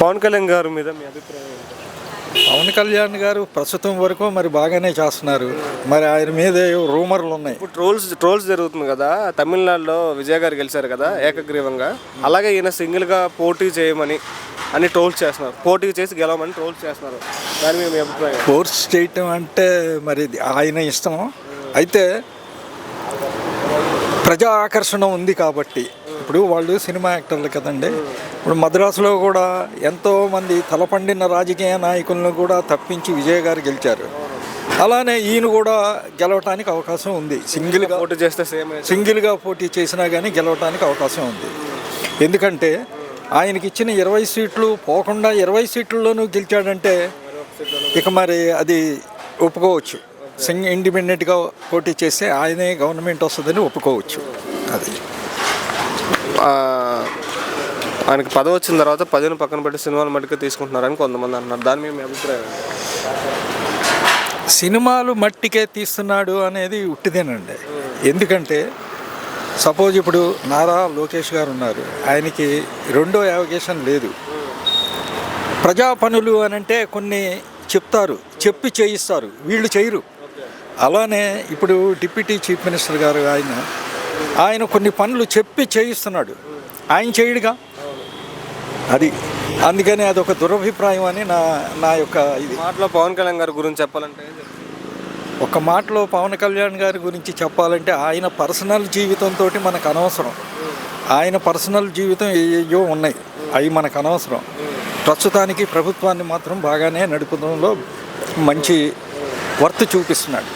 పవన్ కళ్యాణ్ గారి మీద మీ అభిప్రాయం ఏంటి? పవన్ కళ్యాణ్ గారు ప్రస్తుతం వరకు మరి బాగానే చేస్తున్నారు. మరి ఆయన మీద రూమర్లు ఉన్నాయి. ఇప్పుడు ట్రోల్స్ జరుగుతుంది కదా, తమిళనాడులో విజయ్ గారు గెలిచారు కదా ఏకగ్రీవంగా, అలాగే ఈయన సింగిల్గా పోటీ చేయమని అని ట్రోల్స్ చేస్తున్నారు, పోటీ చేసి గెలవమని ట్రోల్స్ చేస్తున్నారు. దాని మీద మీ అభిప్రాయం? ఫోర్స్ చేయటం అంటే మరి ఆయన ఇష్టం. అయితే ప్రజా ఆకర్షణ ఉంది కాబట్టి ఇప్పుడు వాళ్ళు సినిమా యాక్టర్లు కదండి. ఇప్పుడు మద్రాసులో కూడా ఎంతోమంది తలపండిన రాజకీయ నాయకులను కూడా తప్పించి విజయ్ గారు గెలిచారు. అలానే ఈయన కూడా గెలవటానికి అవకాశం ఉంది. సింగిల్గా పోటీ చేసినా కానీ గెలవటానికి అవకాశం ఉంది. ఎందుకంటే ఆయనకి ఇచ్చిన 20 సీట్లు పోకుండా 20 సీట్లలోనూ గెలిచాడంటే ఇక మరి అది ఒప్పుకోవచ్చు. ఇండిపెండెంట్గా పోటీ చేస్తే ఆయనే గవర్నమెంట్ వస్తుందని ఒప్పుకోవచ్చు. అది ఆయనకి పదవి వచ్చిన తర్వాత 10ని పక్కన పెట్టి సినిమాలు మట్టుకు తీసుకుంటున్నారని కొంతమంది అంటున్నారు. దాని మీద మీ అభిప్రాయం? సినిమాలు మట్టికే తీస్తున్నాడు అనేది ఉట్టిదేనండి. ఎందుకంటే సపోజ్ ఇప్పుడు నారా లోకేష్ గారు ఉన్నారు, ఆయనకి రెండో అవకాశం లేదు. ప్రజా పనులు అని అంటే కొన్ని చెప్తారు, చెప్పి చేయిస్తారు, వీళ్ళు చేయరు. అలానే ఇప్పుడు డిప్యూటీ చీఫ్ మినిస్టర్ గారు ఆయన కొన్ని పనులు చెప్పి చేయిస్తున్నాడు, ఆయన చేయడుగా. అది అందుకని అదొక దురభిప్రాయం అని నా యొక్క ఇది. మాటలో పవన్ కళ్యాణ్ గారి గురించి చెప్పాలంటే, ఒక మాటలో పవన్ కళ్యాణ్ గారి గురించి చెప్పాలంటే ఆయన పర్సనల్ జీవితంతో మనకు అనవసరం. ఆయన పర్సనల్ జీవితం ఏయో ఉన్నాయి, అవి మనకు అనవసరం. ప్రస్తుతానికి ప్రభుత్వాన్ని మాత్రం బాగానే నడుపుతంలో మంచి వర్త్ చూపిస్తున్నాడు.